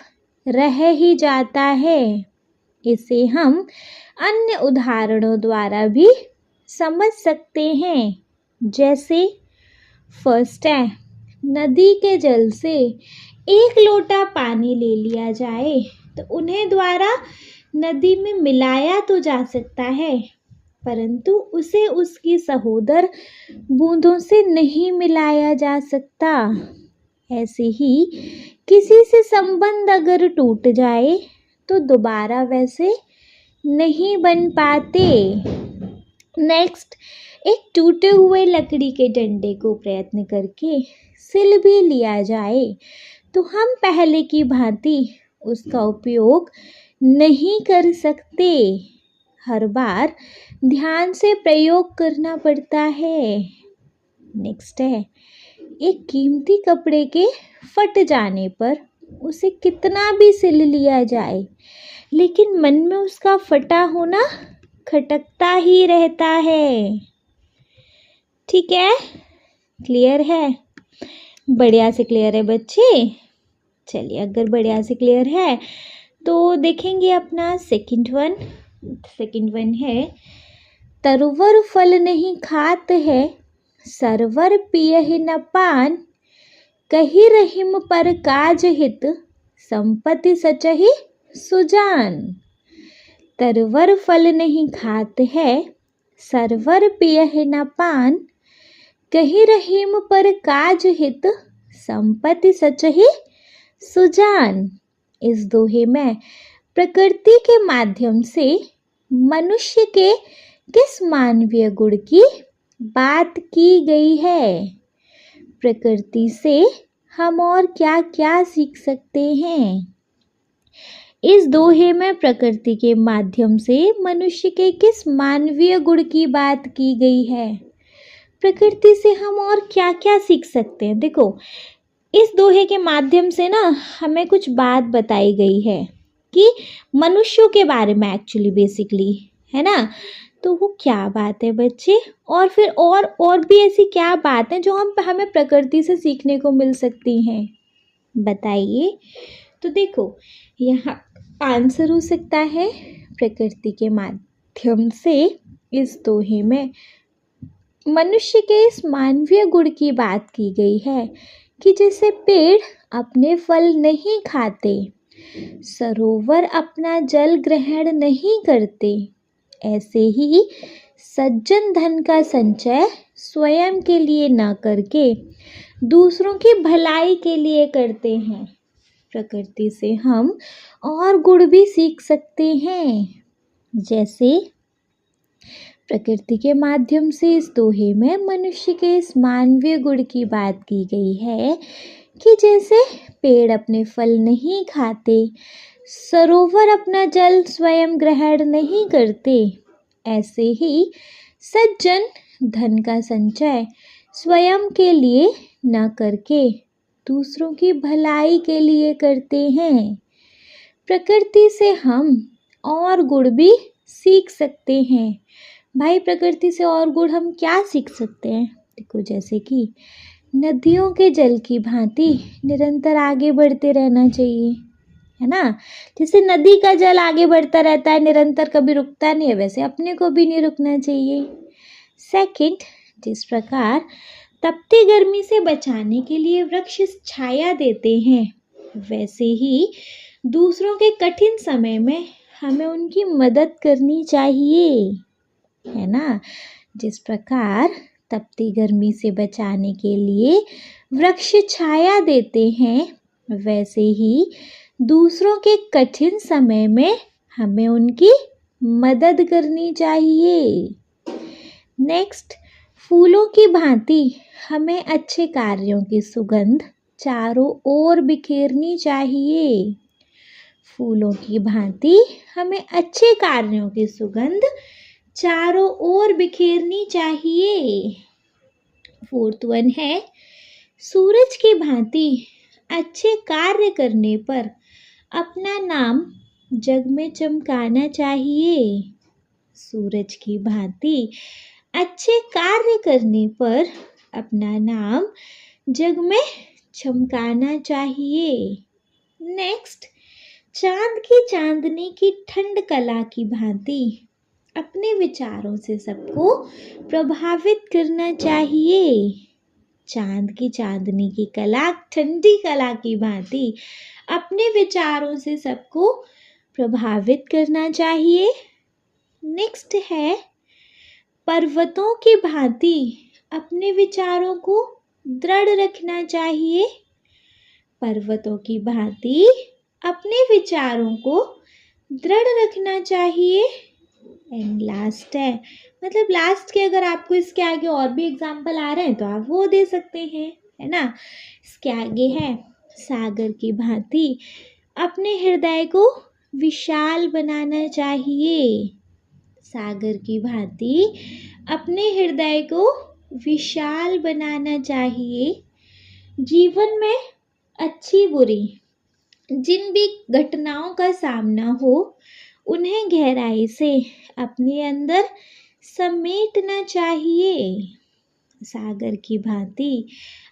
रह ही जाता है। इसे हम अन्य उदाहरणों द्वारा भी समझ सकते हैं, जैसे फर्स्ट है, नदी के जल से एक लोटा पानी ले लिया जाए तो उन्हें द्वारा नदी में मिलाया तो जा सकता है, परंतु उसे उसकी सहोदर बूंदों से नहीं मिलाया जा सकता। ऐसे ही किसी से संबंध अगर टूट जाए तो दोबारा वैसे नहीं बन पाते। नेक्स्ट, एक टूटे हुए लकड़ी के डंडे को प्रयत्न करके सिल भी लिया जाए तो हम पहले की भांति उसका उपयोग नहीं कर सकते। हर बार ध्यान से प्रयोग करना पड़ता है। नेक्स्ट है, एक कीमती कपड़े के फट जाने पर उसे कितना भी सिल लिया जाए लेकिन मन में उसका फटा होना खटकता ही रहता है। ठीक है, क्लियर है? बढ़िया से क्लियर है बच्चे। चलिए, अगर बढ़िया से क्लियर है तो देखेंगे अपना सेकंड वन है, तरुवर फल नहीं खात है, सरवर पियहि न पान, कही रहीम पर काज हित, संपत्ति सचहि सुजान। तरवर फल नहीं खात है, सरवर पियहि न पान, कही रहीम पर काज हित, संपत्ति सचहि सुजान। इस दोहे में प्रकृति के माध्यम से मनुष्य के किस मानवीय गुण की बात की गई है? प्रकृति से हम और क्या क्या सीख सकते हैं? इस दोहे में प्रकृति के माध्यम से मनुष्य के किस मानवीय गुण की बात की गई है? प्रकृति से हम और क्या क्या सीख सकते हैं? देखो, इस दोहे के माध्यम से ना हमें कुछ बात बताई गई है कि मनुष्यों के बारे में एक्चुअली बेसिकली, है ना? तो वो क्या बात है बच्चे? और फिर और भी ऐसी क्या बात है जो हमें प्रकृति से सीखने को मिल सकती हैं? बताइए। तो देखो, यहाँ आंसर हो सकता है प्रकृति के माध्यम से इस दोहे में मनुष्य के इस मानवीय गुण की बात की गई है कि जैसे पेड़ अपने फल नहीं खाते, सरोवर अपना जल ग्रहण नहीं करते, ऐसे ही सज्जन धन का संचय स्वयं के लिए न करके दूसरों की भलाई के लिए करते हैं। प्रकृति से हम और गुण भी सीख सकते हैं। जैसे प्रकृति के माध्यम से इस दोहे में मनुष्य के इस मानवीय गुण की बात की गई है कि जैसे पेड़ अपने फल नहीं खाते, सरोवर अपना जल स्वयं ग्रहण नहीं करते, ऐसे ही सज्जन धन का संचय स्वयं के लिए न करके दूसरों की भलाई के लिए करते हैं। प्रकृति से हम और गुण भी सीख सकते हैं। भाई, प्रकृति से और गुण हम क्या सीख सकते हैं? देखो, जैसे कि नदियों के जल की भांति निरंतर आगे बढ़ते रहना चाहिए, है ना? जैसे नदी का जल आगे बढ़ता रहता है, निरंतर कभी रुकता नहीं है, वैसे अपने को भी नहीं रुकना चाहिए। सेकंड, जिस प्रकार तपती गर्मी से बचाने के लिए वृक्ष छाया देते हैं, वैसे ही दूसरों के कठिन समय में हमें उनकी मदद करनी चाहिए, है ना? जिस प्रकार तपती गर्मी से बचाने के लिए वृक्ष छाया देते हैं, वैसे ही दूसरों के कठिन समय में हमें उनकी मदद करनी चाहिए। नेक्स्ट, फूलों की भांति हमें अच्छे कार्यों की सुगंध चारों ओर बिखेरनी चाहिए। फूलों की भांति हमें अच्छे कार्यों की सुगंध चारों ओर बिखेरनी चाहिए। फोर्थ वन है, सूरज की भांति अच्छे कार्य करने पर अपना नाम जग में चमकाना चाहिए। सूरज की भांति अच्छे कार्य करने पर अपना नाम जग में चमकाना चाहिए। नेक्स्ट, चांद की चांदनी की ठंड कला की भांति अपने विचारों से सबको प्रभावित करना चाहिए। चांद की चांदनी की कला, ठंडी कला की भांति अपने विचारों से सबको प्रभावित करना चाहिए। नेक्स्ट है, पर्वतों की भांति अपने विचारों को दृढ़ रखना चाहिए। पर्वतों की भांति अपने विचारों को दृढ़ रखना चाहिए। एंड लास्ट है, मतलब लास्ट के अगर आपको इसके आगे और भी एग्जाम्पल आ रहे हैं तो आप वो दे सकते हैं, है ना? इसके आगे है, सागर की भांति अपने हृदय को विशाल बनाना चाहिए। सागर की भांति अपने हृदय को विशाल बनाना चाहिए। जीवन में अच्छी बुरी जिन भी घटनाओं का सामना हो, उन्हें गहराई से अपने अंदर समेटना चाहिए। सागर की भांति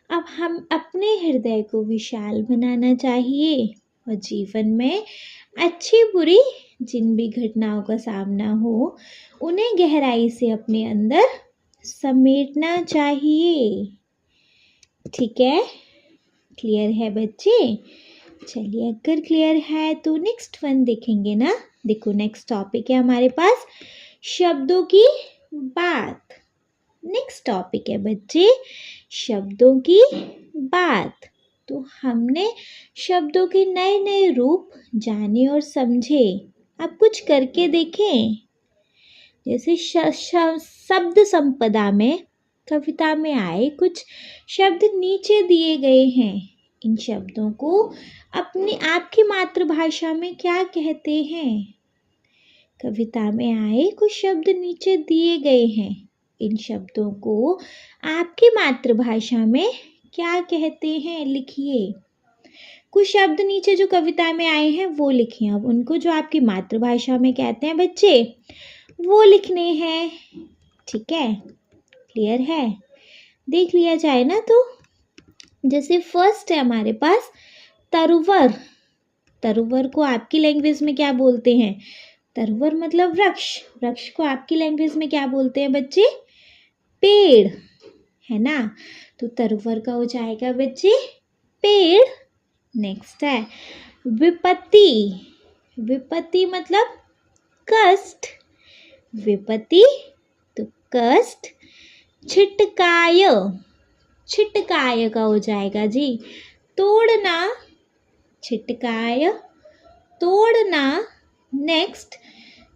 अब हम अपने हृदय को विशाल बनाना चाहिए और जीवन में अच्छी बुरी जिन भी घटनाओं का सामना हो, उन्हें गहराई से अपने अंदर समेटना चाहिए। ठीक है? क्लियर है बच्चे? चलिए, अगर क्लियर है तो नेक्स्ट वन देखेंगे ना। देखो, नेक्स्ट टॉपिक है हमारे पास शब्दों की बात। नेक्स्ट टॉपिक है बच्चे शब्दों की बात। तो हमने शब्दों के नए नए रूप जाने और समझे। आप कुछ करके देखें। जैसे शब्द संपदा में, कविता में आए कुछ शब्द नीचे दिए गए हैं। इन शब्दों को अपनी आपकी मातृभाषा में क्या कहते हैं? कविता में आए कुछ शब्द नीचे दिए गए हैं, इन शब्दों को आपकी मातृभाषा में क्या कहते हैं, लिखिए। कुछ शब्द नीचे जो कविता में आए हैं वो लिखिए। अब उनको जो आपकी मातृभाषा में कहते हैं बच्चे, वो लिखने हैं। ठीक है, क्लियर है? देख लिया जाए ना। तो जैसे फर्स्ट है हमारे पास तरुवर। तरुवर को आपकी लैंग्वेज में क्या बोलते हैं? तरुवर मतलब वृक्ष। वृक्ष को आपकी लैंग्वेज में क्या बोलते हैं बच्चे? पेड़, है ना। तो तरुवर का हो जाएगा बच्चे पेड़। नेक्स्ट है विपत्ति। विपत्ति मतलब कष्ट। विपत्ति तो कष्ट। छिटकाय। छिटकाय का हो जाएगा जी तोड़ना। छिटकाय तोड़ना। नेक्स्ट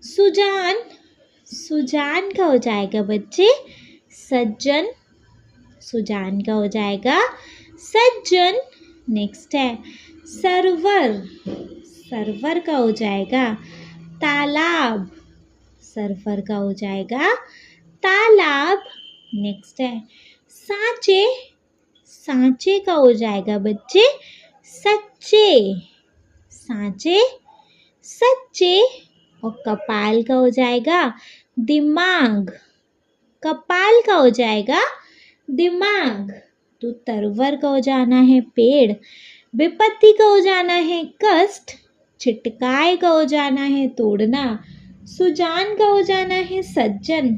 सुजान। सुजान का हो जाएगा बच्चे सज्जन। सुजान का हो जाएगा सज्जन। नेक्स्ट है सरवर। सरवर का हो जाएगा तालाब। सरवर का हो जाएगा तालाब। नेक्स्ट है सांचे। सांचे का हो जाएगा बच्चे सच्चे। सांचे सच्चे। और कपाल का हो जाएगा दिमाग। कपाल का हो जाएगा दिमाग। तो तरवर का हो जाना है पेड़। विपत्ति का हो जाना है कष्ट। छिटकाए का हो जाना है तोड़ना। सुजान का हो जाना है सज्जन।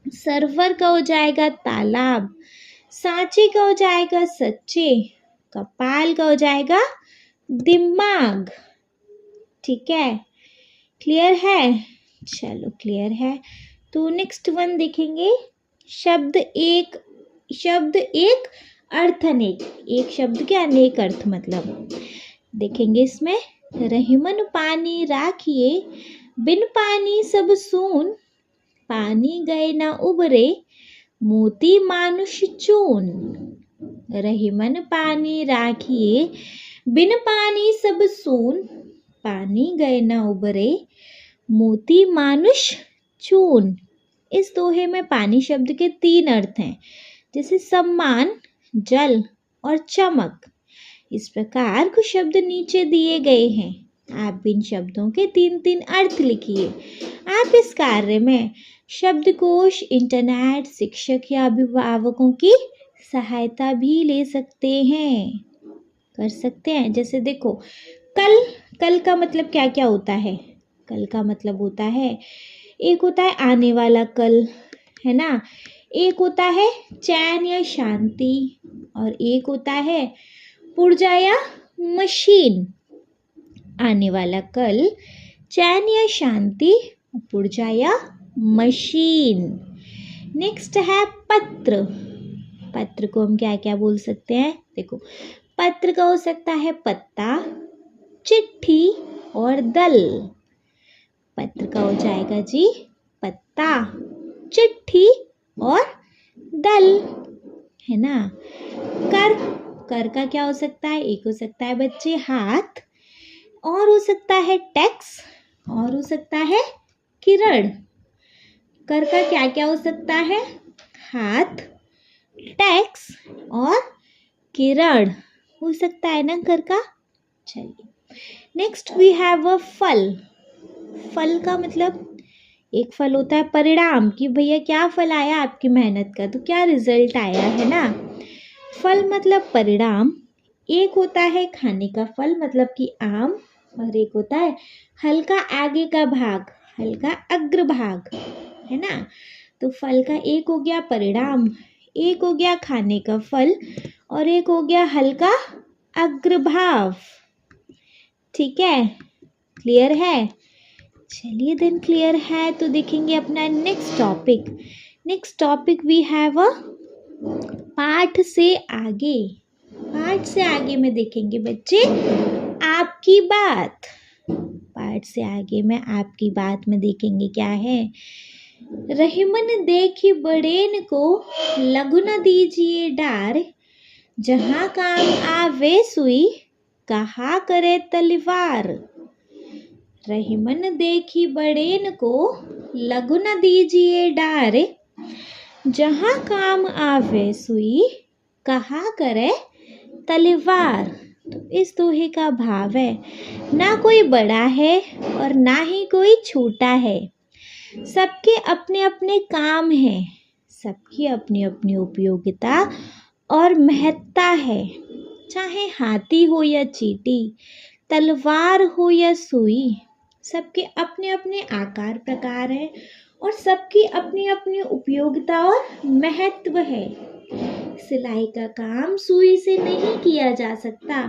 सरवर का हो जाएगा तालाब। सांचे का हो जाएगा सच्चे। कपाल का हो जाएगा दिमाग। ठीक है, क्लियर है? चलो क्लियर है। तो नेक्स्ट वन देखेंगे शब्द एक। शब्द एक अर्थ अनेक। एक शब्द के अनेक अर्थ मतलब देखेंगे इसमें। रहीमन पानी राखिए बिन पानी सब सून। पानी गए ना उबरे मोती मानुष चून। रहीमन पानी राखिए बिन पानी सब सून। पानी गए ना उबरे मोती मानुष चून। इस दोहे में पानी शब्द के 3 अर्थ हैं, जैसे सम्मान, जल और चमक। इस प्रकार कुछ शब्द नीचे दिए गए हैं। आप इन शब्दों के 3-3 अर्थ लिखिए। आप इस कार्य में शब्दकोश, इंटरनेट, शिक्षक या अभिभावकों की सहायता भी ले सकते हैं, कर सकते हैं। जैसे देखो कल। कल का मतलब क्या क्या होता है? कल का मतलब होता है, एक होता है आने वाला कल, है ना। एक होता है चैन या शांति, और एक होता है पुर्जा या मशीन। आने वाला कल, चैन या शांति, पुर्जा या मशीन। नेक्स्ट है पत्र। पत्र को हम क्या क्या बोल सकते हैं? देखो पत्र का हो सकता है पत्ता, चिट्ठी और दल। पत्र का हो जाएगा जी पत्ता, चिट्ठी और दल, है ना। कर। कर का क्या हो सकता है? एक हो सकता है बच्चे हाथ, और हो सकता है टैक्स, और हो सकता है किरण। कर का क्या क्या हो सकता है? हाथ, टैक्स और किरण हो सकता है ना कर का। चलिए नेक्स्ट वी हैव अ फल। फल का मतलब एक फल होता है परिणाम, कि भैया क्या फल आया आपकी मेहनत का, तो क्या रिजल्ट आया, है ना। फल मतलब परिणाम। एक होता है खाने का फल मतलब कि आम, और एक होता है हल्का आगे का भाग, हल्का अग्रभाग, है ना। तो फल का एक हो गया परिणाम, एक हो गया खाने का फल, और एक हो गया हल्का अग्रभाग। ठीक है, क्लियर है? चलिए देन क्लियर है तो देखेंगे अपना next topic. Next topic we have a पाठ से आगे। पाठ से आगे में देखेंगे बच्चे आपकी बात। पाठ से आगे में आपकी बात में देखेंगे क्या है। रहीमन देखी बड़ेन को लघु न दीजिए डार। जहाँ काम आवे सुई कहा करे तलवार। रहीमन देखी बड़ेन को लघु न दीजिए डार। जहाँ काम आवे सुई, कहा करे तलवार। तो इस दोहे का भाव है, ना कोई बड़ा है और ना ही कोई छोटा है, सबके अपने अपने काम हैं, सबकी अपनी अपनी उपयोगिता और महत्ता है। चाहे हाथी हो या चींटी, तलवार हो या सुई, सबके अपने अपने आकार प्रकार हैं और सबकी अपनी अपनी उपयोगिता और महत्व है। सिलाई का काम सुई से नहीं किया जा सकता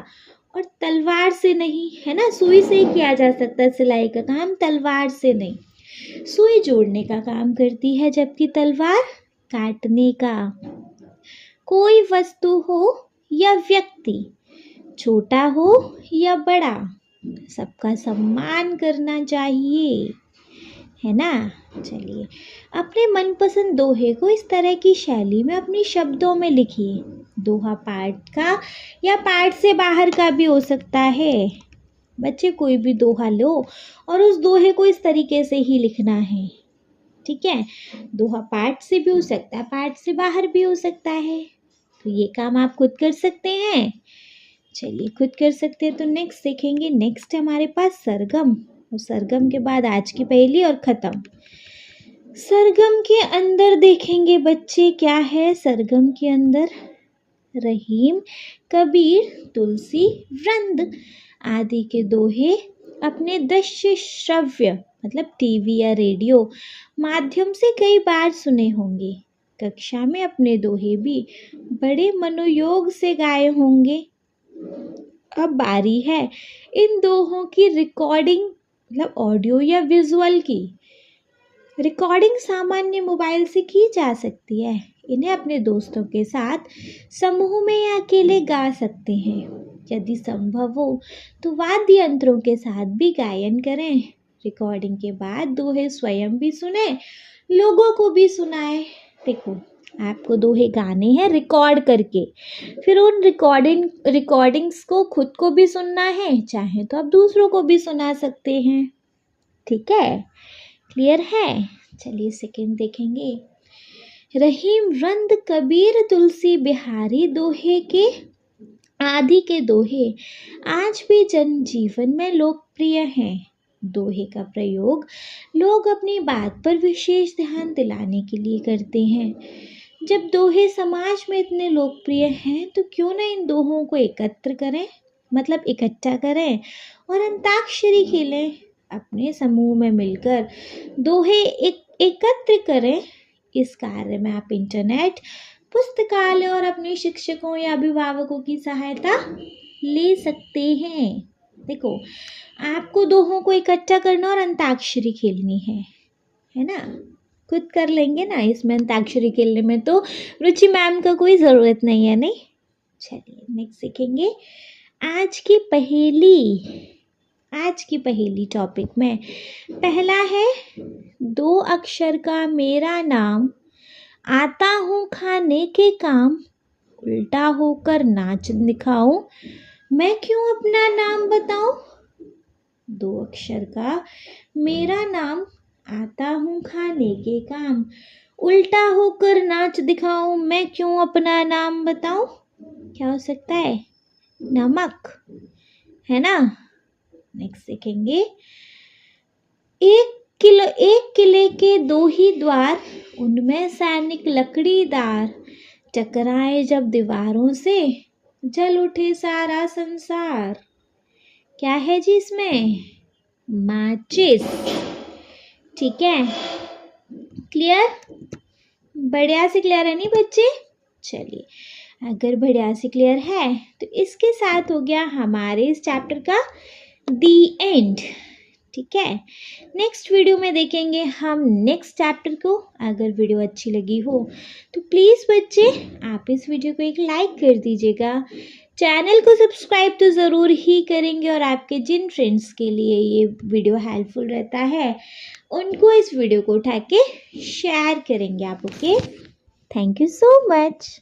और तलवार से नहीं, है ना। सुई से ही किया जा सकता है सिलाई का काम, तलवार से नहीं। सुई जोड़ने का काम करती है जबकि तलवार काटने का। कोई वस्तु हो या व्यक्ति, छोटा हो या बड़ा, सबका सम्मान करना चाहिए, है ना। चलिए, अपने मनपसंद दोहे को इस तरह की शैली में अपनी शब्दों में लिखिए। दोहा पाठ का या पाठ से बाहर का भी हो सकता है। बच्चे कोई भी दोहा लो और उस दोहे को इस तरीके से ही लिखना है, ठीक है। दोहा पाठ से भी हो सकता है, पाठ से बाहर भी हो सकता है। तो ये काम आप खुद कर सकते हैं। चलिए, खुद कर सकते हैं तो नेक्स्ट देखेंगे। नेक्स्ट है हमारे पास सरगम, और सरगम के बाद आज की पहेली और ख़त्म। सरगम के अंदर देखेंगे बच्चे क्या है। सरगम के अंदर रहीम, कबीर, तुलसी, वृंद आदि के दोहे अपने दृश्य श्रव्य मतलब टीवी या रेडियो माध्यम से कई बार सुने होंगे। कक्षा में अपने दोहे भी बड़े मनोयोग से गाए होंगे। अब बारी है इन दोहों की रिकॉर्डिंग मतलब ऑडियो या विजुअल की। रिकॉर्डिंग सामान्य मोबाइल से की जा सकती है। इन्हें अपने दोस्तों के साथ समूह में या अकेले गा सकते हैं। यदि संभव हो तो वाद्य यंत्रों के साथ भी गायन करें। रिकॉर्डिंग के बाद दोहे स्वयं भी सुने, लोगों को भी सुनाए। देखो, आपको दोहे गाने हैं रिकॉर्ड करके, फिर उन रिकॉर्डिंग्स को खुद को भी सुनना है, चाहे तो आप दूसरों को भी सुना सकते हैं, ठीक है। क्लियर है। चलिए सेकंड देखेंगे। रहीम, वृंद, कबीर, तुलसी, बिहारी दोहे के आदि के दोहे आज भी जनजीवन में लोकप्रिय हैं। दोहे का प्रयोग लोग अपनी बात पर विशेष ध्यान दिलाने के लिए करते हैं। जब दोहे समाज में इतने लोकप्रिय हैं तो क्यों न इन दोहों को एकत्र करें, मतलब इकट्ठा करें और अंताक्षरी खेलें। अपने समूह में मिलकर दोहे एकत्र करें। इस कार्य में आप इंटरनेट, पुस्तकालय और अपने शिक्षकों या अभिभावकों की सहायता ले सकते हैं। देखो, आपको दोहों को इकट्ठा करना और अंताक्षरी खेलनी है ना। खुद कर लेंगे ना, इसमें अंताक्षरी खेलने में तो रुचि मैम का कोई ज़रूरत नहीं है, नहीं। चलिए नेक्स्ट सीखेंगे आज की पहेली टॉपिक में पहला है, 2 अक्षर का मेरा नाम, आता हूँ खाने के काम, उल्टा होकर नाच दिखाऊं, मैं क्यों अपना नाम बताऊं। 2 अक्षर का मेरा नाम, आता हूँ खाने के काम, उल्टा होकर नाच दिखाऊं, मैं क्यों अपना नाम बताऊं। क्या हो सकता है? नमक, है ना। नेक्स्ट देखेंगे। एक किले के 2 ही द्वार, उनमें सैनिक लकड़ीदार, टकराए जब दीवारों से, जल उठे सारा संसार। क्या है जी इसमें? माचिस, ठीक है। क्लियर? बढ़िया से क्लियर है नहीं बच्चे? चलिए, अगर बढ़िया से क्लियर है तो इसके साथ हो गया हमारे इस चैप्टर का दी एंड, ठीक है। नेक्स्ट वीडियो में देखेंगे हम नेक्स्ट चैप्टर को। अगर वीडियो अच्छी लगी हो तो प्लीज़ बच्चे आप इस वीडियो को एक लाइक कर दीजिएगा। चैनल को सब्सक्राइब तो ज़रूर ही करेंगे और आपके जिन फ्रेंड्स के लिए ये वीडियो हेल्पफुल रहता है उनको इस वीडियो को उठा के शेयर करेंगे आप। Okay, thank you so much.